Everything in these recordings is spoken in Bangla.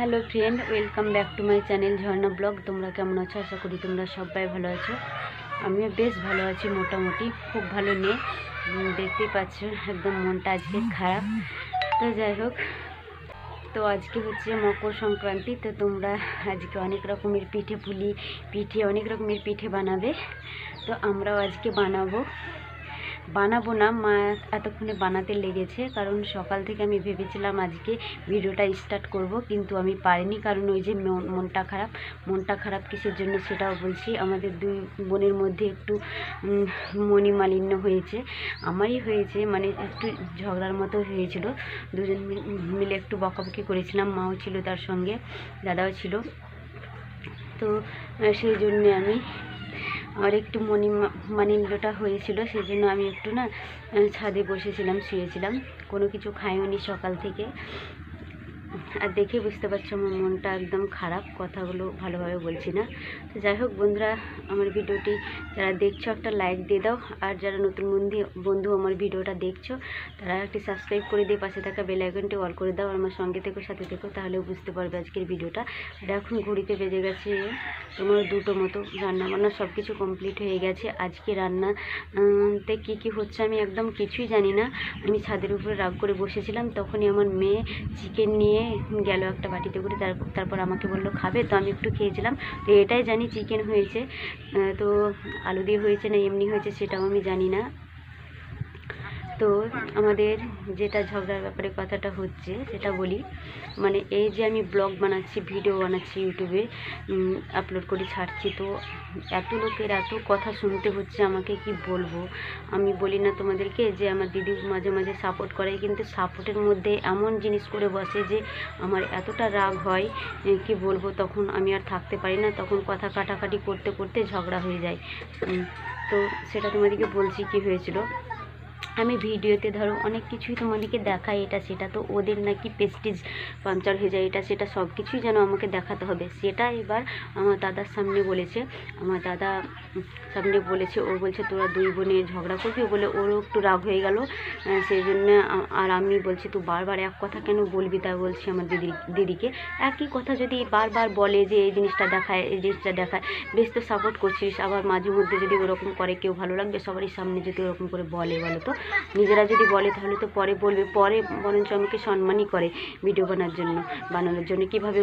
Hello friend, welcome back to my channel Jharna blog. তোমরা কেমন আছো? আশা করি তোমরা সবাই ভালো আছো। আমিও বেশ ভালো আছি, মোটামুটি খুব ভালো নেই। দেখতেই পাচ্ছ একদম মনটা আজকে খারাপ। তো যাই হোক, তো আজকে হচ্ছে মকর সংক্রান্তি। তো তোমরা আজকে অনেক রকমের পিঠে অনেক রকমের পিঠে বানাবে। তো আমরাও আজকে বানাবো না, মা এতক্ষণে বানাতে লেগেছে। কারণ সকাল থেকে আমি ভেবেছিলাম আজকে ভিডিওটা স্টার্ট করব, কিন্তু আমি পারিনি। কারণ ওই যে মনটা খারাপ কিসের জন্য সেটাও বলছি। আমাদের দুই বোনের মধ্যে একটু মনোমালিন্য হয়েছে, আমারই হয়েছে, মানে একটু ঝগড়ার মতো হয়েছিল। দুজন মিলে একটু বকাবকি করেছিলাম, মাও ছিল তার সঙ্গে, দাদাও ছিল। তো সেই জন্যে আমার একটু মালিন্যটা হয়েছিল। সেই জন্য আমি একটু ছাদে বসেছিলাম, শুয়েছিলাম, কোনো কিছু খাইনি সকাল থেকে। আর দেখে বুঝতে পারছো আমার মনটা একদম খারাপ, কথাগুলো ভালোভাবে বলছি না। তো যাই হোক বন্ধুরা, আমার ভিডিওটি যারা দেখছো একটা লাইক দিয়ে দাও। আর যারা নতুন বন্ধু আমার ভিডিওটা দেখছো তারা একটি সাবস্ক্রাইব করে দিয়ে পাশে থাকা বেল আইকনটি অল করে দাও। আমার সঙ্গে থেকো, সাথে থেকো, তাহলেও বুঝতে পারবে আজকের ভিডিওটা। আর এখন ঘড়িতে বেজে গেছে তোমার 2টো মতো। রান্নাবান্না সব কিছু কমপ্লিট হয়ে গেছে। আজকে রান্নাতে কী হচ্ছে আমি একদম কিছুই জানি না। আমি ছাদের উপরে রাগ করে বসেছিলাম, তখনই আমার মেয়ে চিকেন নিয়ে গেল একটা বাটিতে করে। তারপর আমাকে বললো খাবে, তো আমি একটু খেয়েছিলাম। তো এটাই জানি চিকেন হয়েছে, তো আলু দিয়ে হয়েছে না এমনি হয়েছে সেটাও আমি জানি না। তো আমাদের যেটা ঝগড়ার ব্যাপারে কথাটা হচ্ছে সেটা বলি। মানে এই যে আমি ব্লগ বানাচ্ছি, ভিডিও বানাচ্ছি, ইউটিউবে আপলোড করে ছাড়ছি, তো এত লোকের এত কথা শুনতে হচ্ছে, আমাকে কি বলবো। আমি বলি না তোমাদেরকে যে আমার দিদি মাঝে মাঝে সাপোর্ট করে, কিন্তু সাপোর্টের মধ্যে এমন জিনিস করে বসে যে আমার এতটা রাগ হয় কি বলবো। তখন আমি আর থাকতে পারি না, তখন কথা কাটাকাটি করতে করতে ঝগড়া হয়ে যায়। তো সেটা তোমাদেরকে বলছি কি হয়েছিল। আমি ভিডিওতে ধরো অনেক কিছুই তোমাদেরকে দেখাই, এটা সেটা, তো ওদের নাকি প্রেস্টিজ পাংচার হয়ে যায়, এটা সেটা সব কিছুই যেন আমাকে দেখাতে হবে। সেটা এবার আমার দাদার সামনে বলেছে, ও বলছে তোরা দুই বোনে ঝগড়া করবি বলে, ওরও একটু রাগ হয়ে গেল। সেই জন্য আর আমি বলছি তুই বারবার এক কথা কেন বলবি, তাই বলছি আমার দিদিকে। একই কথা যদি বারবার বলে যে এই জিনিসটা দেখায়, বেশ তো সাপোর্ট করছিস, আবার মাঝে মধ্যে যদি ওরকম করে কেউ ভালো লাগবে? সবারই সামনে যদি ওরকম করে বলে, বলো তো। নিজেরা যদি বলে তাহলে তো পরে বলবে, পরে বরঞ্চ আমাকে সম্মানই করে ভিডিও বানানোর জন্য। কীভাবে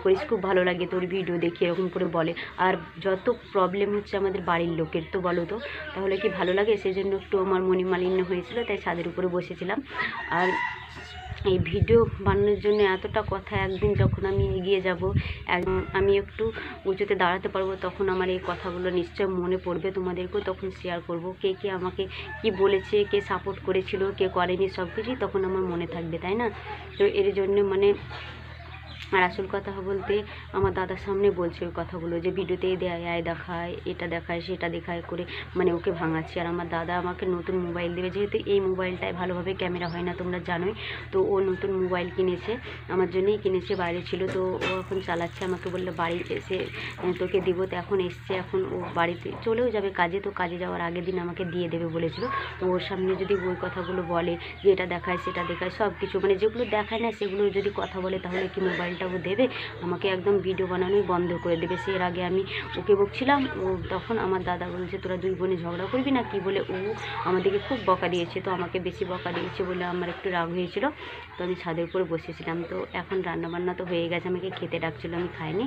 করিস খুব ভালো লাগে তোর ভিডিও দেখে, এরকম করে বলে। আর যত প্রবলেম হচ্ছে আমাদের বাড়ির লোকের, তো বলো তো তাহলে কি ভালো লাগে? সেই জন্য একটু আমার মনোমালিন্য হয়েছিল, তাই ছাদের উপরে বসেছিলাম। আর এই ভিডিও বানানোর জন্য এতটা কথা, একদিন যখন আমি এগিয়ে যাব, আমি একটু উঁচুতে দাঁড়াতে পারবো, তখন আমার এই কথাগুলো নিশ্চয় মনে পড়বে, তোমাদেরকেও তখন শেয়ার করব। কে আমাকে কি বলেছে, কে সাপোর্ট করেছিল, কে করেনি, সব কিছুই তখন আমার মনে থাকবে, তাই না? তো এর জন্য আর আসল কথা বলতে আমার দাদার সামনে বলছে ওই কথাগুলো, যে ভিডিওতে দেখায়, এটা দেখায়, সেটা দেখায় করে, মানে ওকে ভাঙাচ্ছি। আর আমার দাদা আমাকে নতুন মোবাইল দেবে, যেহেতু এই মোবাইলটায় ভালোভাবে ক্যামেরা হয় না, তোমরা জানোই। তো ও নতুন মোবাইল কিনেছে, আমার জন্যই কিনেছে, বাইরে ছিল, তো ও এখন চালাচ্ছে। আমাকে বললো বাড়ি এসে তোকে দিব, তো এখন এসছে, এখন ও বাড়িতে চলেও যাবে কাজে, তো কাজে যাওয়ার আগের দিন আমাকে দিয়ে দেবে বলেছিল। তো ওর সামনে যদি ওই কথাগুলো বলে, যে এটা দেখায়, সেটা দেখায়, সব কিছু, মানে যেগুলো দেখায় না সেগুলো যদি কথা বলে, তাহলে কি মোবাইলটাও দেবে? আমাকে একদম ভিডিও বানানোই বন্ধ করে দেবে। সে এর আগে আমি ওকে বকছিলাম, তখন আমার দাদা বলছে তোরা দুই বোনে ঝগড়া করবি না কি বলে, ও আমাদেরকে খুব বকা দিয়েছে। তো আমাকে বেশি বকা দিয়েছে বলে আমার একটু রাগ হয়েছিল, তো আমি ছাদের উপরে বসেছিলাম। তো এখন রান্নাবান্না তো হয়ে গেছে, আমাকে খেতে ডাকছিলো, আমি খাইনি,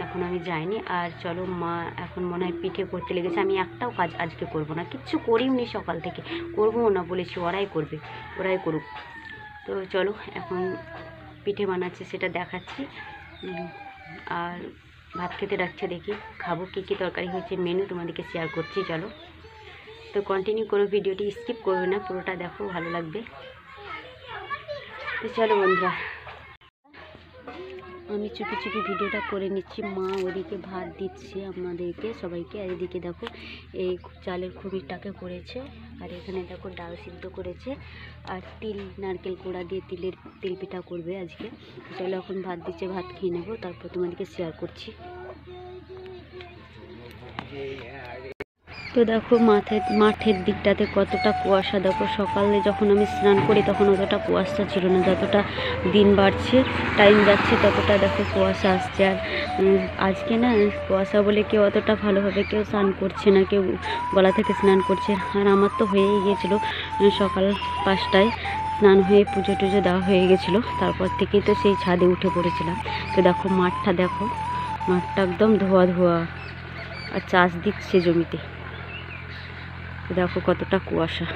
এখন আমি যাইনি। আর চলো, মা এখন মনে হয় পিঠে করতে লেগেছে। আমি একটাও কাজ আজকে করব না, কিচ্ছু করিনি সকাল থেকে, করবও না বলেছি, ওরাই করুক। তো চলো, এখন পিঠে বানাচ্ছে সেটা দেখাচ্ছি। আর ভাত খেতে ডাকছে, দেখি খাবো। কী তরকারি হয়েছে মেনু তোমাদেরকে শেয়ার করছি, চলো। তো কন্টিনিউ করো, ভিডিওটি স্কিপ করবে না, পুরোটা দেখো, ভালো লাগবে। তো চলো বন্ধুরা, আমি চুপি ভিডিওটা করে নিচ্ছি। মা ওদিকে ভাত দিচ্ছে আমাদেরকে সবাইকে, আর এদিকে দেখো এই চালের খুবিরটাকে করেছে, আর এখানে দেখো ডাল সিদ্ধ করেছে, আর নারকেল কোড়া দিয়ে তিল পিঠা করবে আজকে। চলো এখন ভাত দিচ্ছে, ভাত খেয়ে নেবো, তারপর তোমাদেরকে শেয়ার করছি। তো দেখো মাঠের দিকটাতে কতটা কুয়াশা, দেখো সকালে যখন আমি স্নান করি তখন অতটা কুয়াশা ছিল না, যতটা দিন বাড়ছে টাইম যাচ্ছে ততটা দেখো কুয়াশা আসছে। আর আজকে না কুয়াশা বলে কেউ অতটা ভালোভাবে কেউ স্নান করছে না, কেউ গলা থেকে স্নান করছে। আর আমার তো হয়েই গিয়েছিলো সকাল 5টায় স্নান হয়ে পুজো টুজো দেওয়া হয়ে গেছিলো, তারপর থেকেই তো সেই ছাদে উঠে পড়েছিলাম। তো দেখো মাঠটা একদম ধোয়া ধোয়া, আর চাষ দিচ্ছে জমিতে, দেখো কতটা কুয়াশা।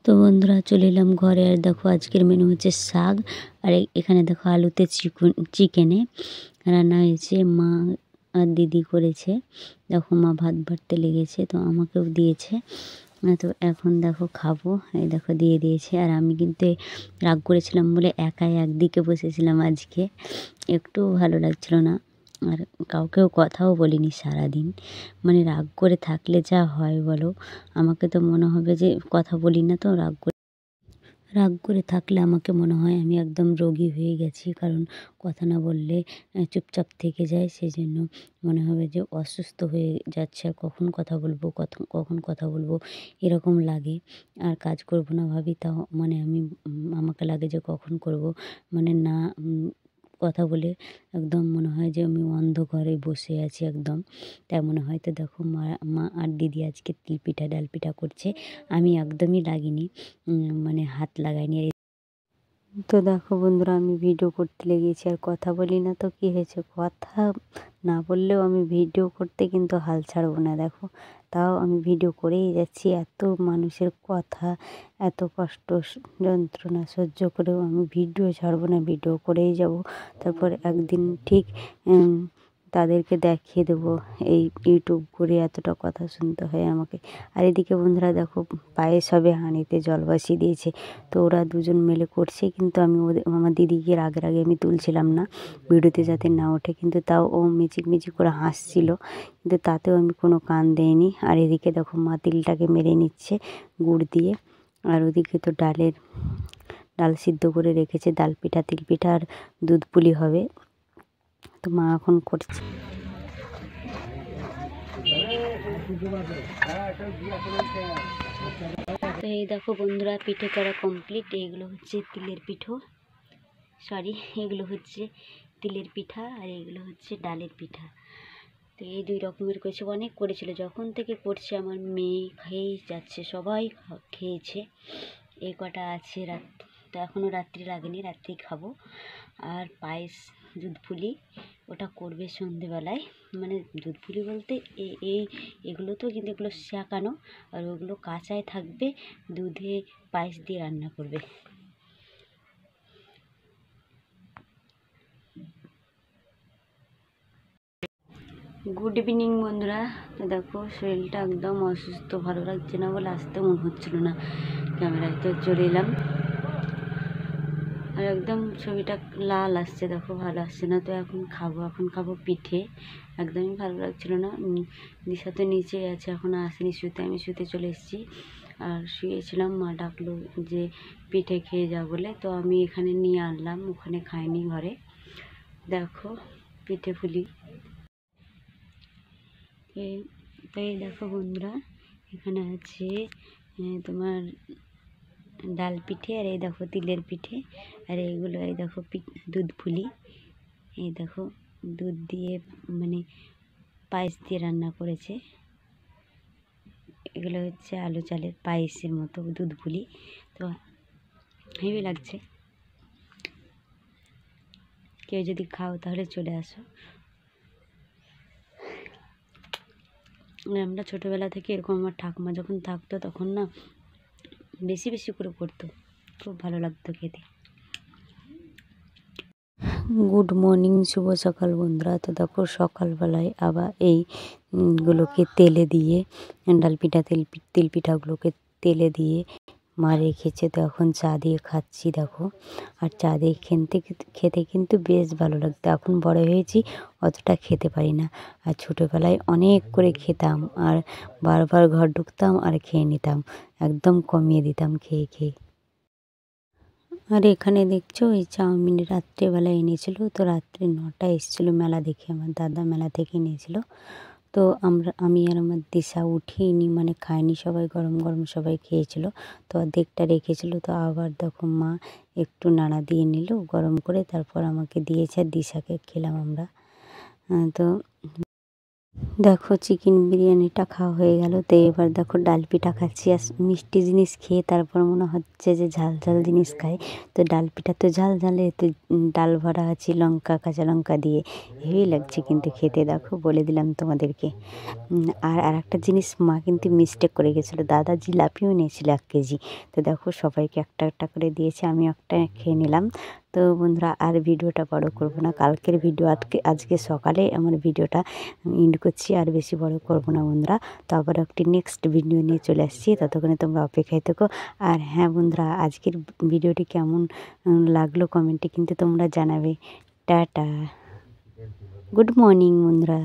তো বন্ধুরা চলে এলাম ঘরে, আর দেখো আজকের মেনু হচ্ছে শাক, আর এখানে দেখো আলুতে চিকেনে রান্না হয়েছে, মা আর দিদি করেছে। দেখো মা ভাত বাড়তে লেগেছে, তো আমাকেও দিয়েছে। তো এখন দেখো খাবো, এই দেখো দিয়ে দিয়েছে। আর আমি কিন্তু রাগ করেছিলাম বলে একাই একদিকে বসেছিলাম, আজকে একটু ভালো লাগছিল না। আর কাউকেও কথাও বলিনি সারাদিন, মানে রাগ করে থাকলে যা হয় বলো। আমাকে তো মনে হবে যে কথা বলি না, তো রাগ করে থাকলে আমাকে মনে হয় আমি একদম রোগী হয়ে গেছি, কারণ কথা না বললে চুপচাপ থেকে যায়, সেই জন্য মনে হবে যে অসুস্থ হয়ে যাচ্ছে। আর কখন কথা বলবো কখন কথা বলবো এরকম লাগে। আর কাজ করব না ভাবি, তাও মানে আমাকে লাগে যে কখন করব, মানে না কথা বলে একদম মনে হয় যে আমি অন্ধকারে বসে আছি একদম, তাই মনে হয়। তো দেখো মা আর দিদি আজকে ডাল পিঠা করছে, আমি একদমই লাগিনি, মানে হাত লাগাইনি। তো দেখো বন্ধুরা আমি ভিডিও করতে লেগেছি, আর কথা বলি না তো কী হয়েছে, কথা না বললেও আমি ভিডিও করতে কিন্তু হাল ছাড়বো না। দেখো তাও আমি ভিডিও করেই যাচ্ছি, এত মানুষের কথা, এত কষ্ট যন্ত্রণা সহ্য করেও আমি ভিডিও ছাড়বো না, ভিডিও করেই যাব। তারপর একদিন ঠিক তাদেরকে দেখিয়ে দেবো এই ইউটিউব করে এতটা কথা শুনতে হয় আমাকে। আর এদিকে বন্ধুরা দেখো পায়েস হবে, হাঁড়িতে জল বসিয়ে দিয়েছে, তো ওরা দুজন মিলে করছে, কিন্তু আমি আমার দিদিকে রাগে আমি তুলছিলাম না ভিডিওতে যাতে না ওঠে, কিন্তু তাও ও মিচিক করে হাসছিল, কিন্তু তাতেও আমি কোনো কান দেইনি। আর এদিকে দেখো মা তিলটাকে মেরে নিচ্ছে গুড় দিয়ে, আর ওদিকে তো ডাল সিদ্ধ করে রেখেছে, তিল পিঠা আর দুধ পুলি হবে, তো মা এখন করছে। তো এই দেখো বন্ধুরা পিঠে করা কমপ্লিট, এইগুলো হচ্ছে তিলের পিঠা, আর এইগুলো হচ্ছে ডালের পিঠা। তো এই 2 রকমের করেছে, অনেক করেছিল, যখন থেকে করছে আমার মেয়ে খেয়েই যাচ্ছে, সবাই খেয়েছে। এই কটা আছে তো এখনও রাত্রি লাগেনি, রাত্রি খাবো। আর পায়েস দুধ পুলি ওটা করবে সন্ধেবেলায়, মানে দুধ পুলি বলতে এগুলো তো, কিন্তু এগুলো শাকানো, আর ওগুলো কাঁচাই থাকবে, দুধে পায়েস দিয়ে রান্না করবে। গুড ইভিনিং বন্ধুরা। তো দেখো শরীরটা একদম অসুস্থ, ভালো লাগছে না বলে আসতে মন হচ্ছিল না ক্যামেরায়, তো চলে এলাম। আর একদম ছবিটা লাল আসছে, দেখো ভালো আসছে না। তো এখন খাবো পিঠে, একদমই ভালো লাগছিল না। দিশা তো নিচেই আছে, এখনও আসেনি শুতে, আমি শুতে চলে এসেছি। আর শুয়েছিলাম, মা ডাকলো যে পিঠে খেয়ে যা বলে, তো আমি এখানে নিয়ে আনলাম, ওখানে খাইনি ঘরে। দেখো পিঠে পুলি, তো এই দেখো বন্ধুরা এখানে আছে তোমার ডাল পিঠে, আর এই দেখো তিলের পিঠে, আর এইগুলো এই দেখো দুধ পুলি, এই দেখো দুধ দিয়ে মানে পায়েস দিয়ে রান্না করেছে। এগুলো হচ্ছে আলু চালের পায়েসের মতো দুধ পুলি, তো হেভি লাগছে। কেউ যদি খাও তাহলে চলে আসো। আমরা ছোটোবেলা থেকে এরকম, আমার ঠাকুমা যখন থাকতো তখন না বেশি করে করতো, খুব ভালো লাগতো খেতে। গুড মর্নিং, শুভ সকাল বন্ধুরা। তো দেখো সকালবেলায় আবার এইগুলোকে তেলে দিয়ে ডাল পিঠা তিল পিঠাগুলোকে তেলে দিয়ে মা রেখেছে, তো এখন চা দিয়ে খাচ্ছি দেখো। আর চা দিয়ে খেতে কিন্তু বেশ ভালো লাগতো, এখন বড় হয়েছি অতটা খেতে পারি না। আর ছোটোবেলায় অনেক করে খেতাম, আর বারবার ঘর ঢুকতাম আর খেয়ে নিতাম, একদম কমিয়ে দিতাম খেয়ে। আর এখানে দেখছো এই চাউমিন রাত্রেবেলা এনেছিল, তো রাত্রে 9টায় এসেছিলো মেলা দেখে, আমার দাদা মেলা থেকে এনেছিল, তো আমি আর আমার দিশা উঠিনি, মানে খাইনি, সবাই গরম গরম সবাই খেয়েছিল। তো অর্ধেকটা রেখেছিল, তো আবার দেখো মা একটু নাড়া দিয়ে নিল গরম করে, তারপর আমাকে দিয়েছে আর দিশাকে খেলাম আমরা। তো দেখো চিকেন বিরিয়ানিটা খাওয়া হয়ে গেল। তো এবার দেখো ডাল পিঠা খাচ্ছি। আর মিষ্টি জিনিস খেয়ে তারপর মনে হচ্ছে যে ঝাল ঝাল জিনিস খাই। তো ডাল পিঠা তো ঝাল ঝালে, তো ডাল ভরা আছে লঙ্কা, কাঁচা লঙ্কা দিয়ে, হেভি লাগছে কিন্তু খেতে। দেখো বলে দিলাম তোমাদেরকে। আর একটা জিনিস মা কিন্তু মিস্টেক করে গেছিলো, দাদা জিলাপিও নিয়েছিল 1 কেজি। তো দেখো সবাইকে একটা একটা করে দিয়েছে, আমি একটা খেয়ে নিলাম। তো বন্ধুরা আর ভিডিওটা বড় করব না, কালকের ভিডিও আজকে সকালে আমার ভিডিওটা এন্ড করছি, আর বেশি বড় করব না বন্ধুরা। তো আবার একটি নেক্সট ভিডিও নিয়ে চলে আসছি, ততক্ষণে তোমরা অপেক্ষায় থেকো। আর হ্যাঁ বন্ধুরা, আজকের ভিডিওটি কেমন লাগলো কমেন্টে কিন্তু তোমরা জানাবে। টাটা, গুড মর্নিং বন্ধুরা।